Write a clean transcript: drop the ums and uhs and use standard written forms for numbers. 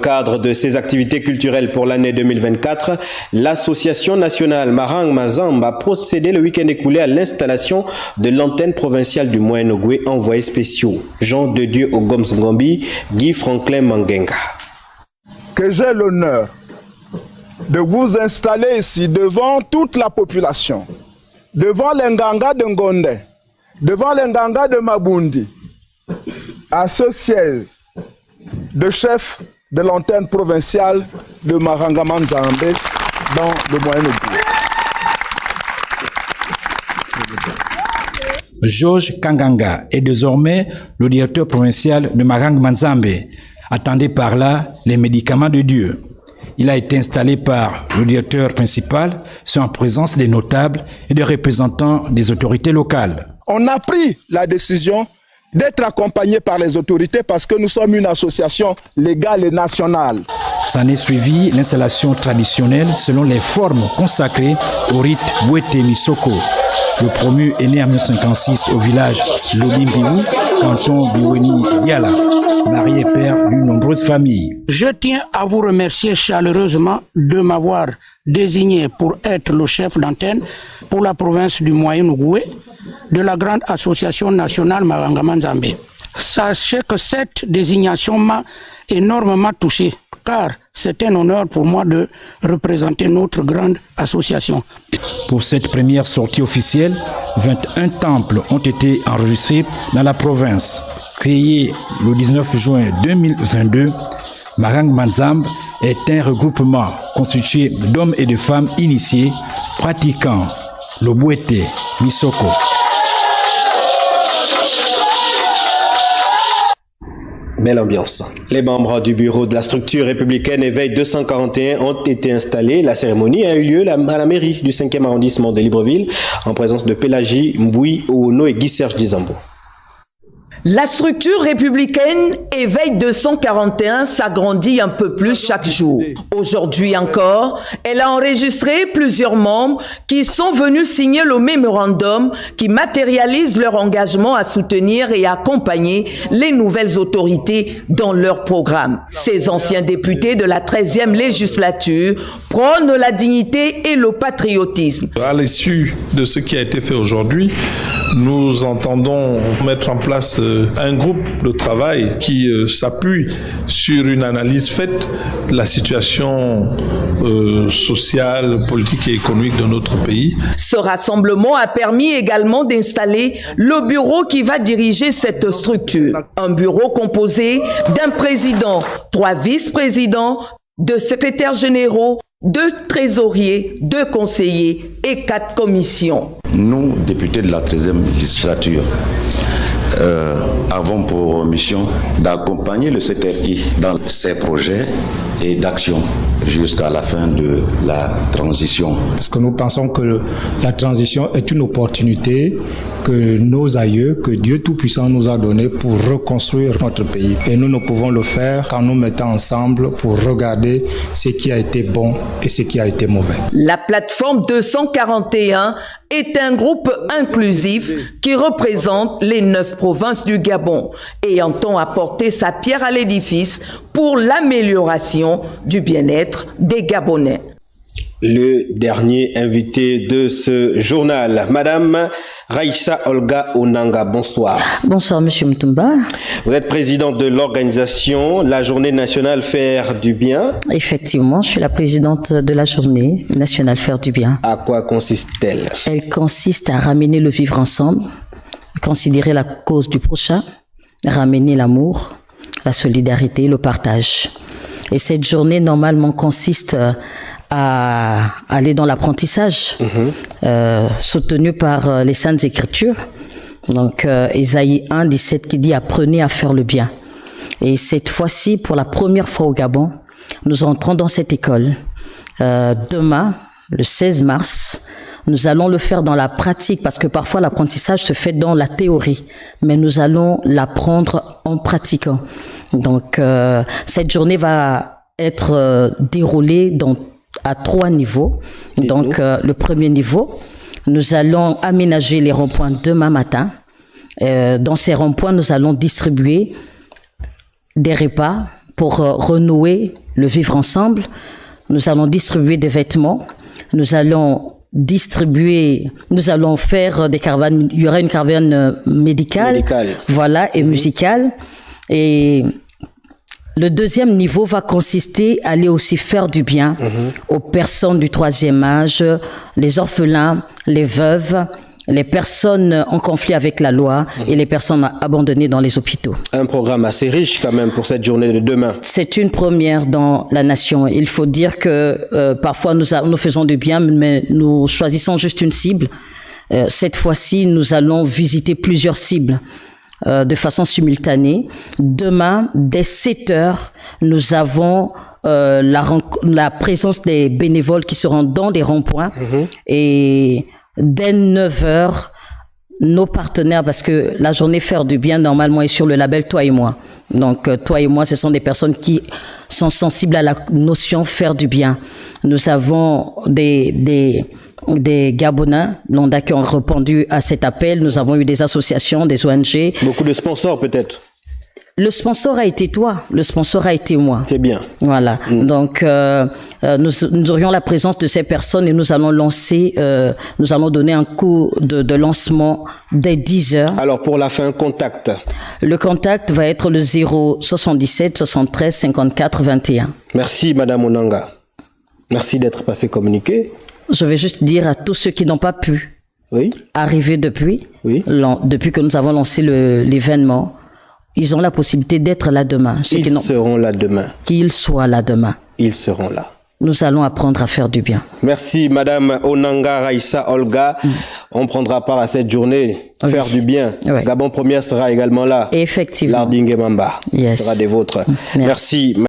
Cadre de ces activités culturelles pour l'année 2024, l'association nationale Marang Mazamba a procédé le week-end écoulé à l'installation de l'antenne provinciale du Moyen-Ogooué, envoyés spéciaux Jean de Dieu Ogoms Ngombi, Guy Franklin Mangenga. Que j'ai l'honneur de vous installer ici devant toute la population, devant les Nganga de Ngonde, devant les Nganga de Mabundi, à ce siège de chef de l'antenne provinciale de Maranga Manzambe dans le Moyen-Ogooué. Georges Kanganga est désormais le directeur provincial de Marang Manzambe. Attendez par là les médicaments de Dieu. Il a été installé par le directeur principal, en présence des notables et des représentants des autorités locales. On a pris la décision d'être accompagné par les autorités parce que nous sommes une association légale et nationale. S'en est suivi l'installation traditionnelle selon les formes consacrées au rite Bouete Misoko. Le promu est né en 1956 au village Lobimbiou, canton Biweni Yala, marié et père d'une nombreuse famille. Je tiens à vous remercier chaleureusement de m'avoir désigné pour être le chef d'antenne pour la province du Moyen-Ogooué de la grande association nationale Maranga Manzambe. Sachez que cette désignation m'a énormément touché, car c'est un honneur pour moi de représenter notre grande association. Pour cette première sortie officielle, 21 temples ont été enregistrés dans la province. Créé le 19 juin 2022, Marang Manzambe est un regroupement constitué d'hommes et de femmes initiés pratiquant le Bouete Misoko. Belle ambiance. Les membres du bureau de la structure républicaine Éveil 241 ont été installés. La cérémonie a eu lieu à la mairie du 5e arrondissement de Libreville en présence de Pélagie Mboui Ouono et Guy Serge Dizambo. La structure républicaine Éveil 241 s'agrandit un peu plus chaque jour. Aujourd'hui encore, elle a enregistré plusieurs membres qui sont venus signer le mémorandum qui matérialise leur engagement à soutenir et accompagner les nouvelles autorités dans leur programme. Ces anciens députés de la 13e législature prônent la dignité et le patriotisme. À l'issue de ce qui a été fait aujourd'hui, nous entendons mettre en place un groupe de travail qui s'appuie sur une analyse faite de la situation sociale, politique et économique de notre pays. Ce rassemblement a permis également d'installer le bureau qui va diriger cette structure. Un bureau composé d'un président, 3 vice-présidents, 2 secrétaires généraux, 2 trésoriers, 2 conseillers et 4 commissions. Nous, députés de la 13e législature, avons pour mission d'accompagner le CTRI dans ses projets et d'actions jusqu'à la fin de la transition. Parce que nous pensons que la transition est une opportunité que nos aïeux, que Dieu Tout-Puissant nous a donnée pour reconstruire notre pays. Et nous ne pouvons le faire qu'en nous mettant ensemble pour regarder ce qui a été bon et ce qui a été mauvais. La plateforme 241 est un groupe inclusif qui représente les 9 provinces du Gabon et entend apporter sa pierre à l'édifice pour l'amélioration du bien-être des Gabonais. Le dernier invité de ce journal, Madame Raïssa Olga Onanga, bonsoir. Bonsoir, Monsieur Moutoumba. Vous êtes présidente de l'organisation La Journée Nationale Faire du Bien. Effectivement, je suis la présidente de la Journée Nationale Faire du Bien. À quoi consiste-t-elle? Elle consiste à ramener le vivre ensemble, considérer la cause du prochain, ramener l'amour, la solidarité, le partage. Et cette journée, normalement, consiste à aller dans l'apprentissage, soutenu par les Saintes Écritures. Donc, Ésaïe 1, 17 qui dit « Apprenez à faire le bien ». Et cette fois-ci, pour la première fois au Gabon, nous entrons dans cette école. Demain, le 16 mars, nous allons le faire dans la pratique parce que parfois l'apprentissage se fait dans la théorie, mais nous allons l'apprendre en pratiquant. Donc, cette journée va être déroulée à 3 niveaux. Donc, le premier niveau, nous allons aménager les ronds-points demain matin. Dans ces ronds-points, nous allons distribuer des repas pour renouer le vivre ensemble. Nous allons distribuer des vêtements. Nous allons faire des caravanes. Il y aura une caravane médicale. Voilà, et musicale. Et le deuxième niveau va consister à aller aussi faire du bien aux personnes du troisième âge, les orphelins, les veuves, les personnes en conflit avec la loi et les personnes abandonnées dans les hôpitaux. Un programme assez riche quand même pour cette journée de demain. C'est une première dans la nation. Il faut dire que parfois nous faisons du bien, mais nous choisissons juste une cible. Cette fois-ci, nous allons visiter plusieurs cibles de façon simultanée. Demain, dès 7 heures, nous avons la présence des bénévoles qui seront dans des ronds-points et dès 9 heures, nos partenaires, parce que la journée Faire du bien, normalement, est sur le label Toi et Moi. Donc, Toi et Moi, ce sont des personnes qui sont sensibles à la notion Faire du bien. Nous avons des Gabonais, qui ont répondu à cet appel. Nous avons eu des associations, des ONG. Beaucoup de sponsors, peut-être. Le sponsor a été toi, le sponsor a été moi. C'est bien. Voilà. Donc, nous aurions la présence de ces personnes et nous allons nous allons donner un coup de lancement dès 10 heures. Alors, pour la fin, contact. Le contact va être le 077 73 54 21. Merci, Madame Onanga. Merci d'être passé communiquer. Je vais juste dire à tous ceux qui n'ont pas pu arriver depuis que nous avons lancé l'événement, ils ont la possibilité d'être là demain. Ils seront là demain. Qu'ils soient là demain. Ils seront là. Nous allons apprendre à faire du bien. Merci, Madame Onanga Raissa Olga. On prendra part à cette journée. Faire du bien. Gabon Première sera également là. Effectivement. Lardingue Mamba sera des vôtres. Merci.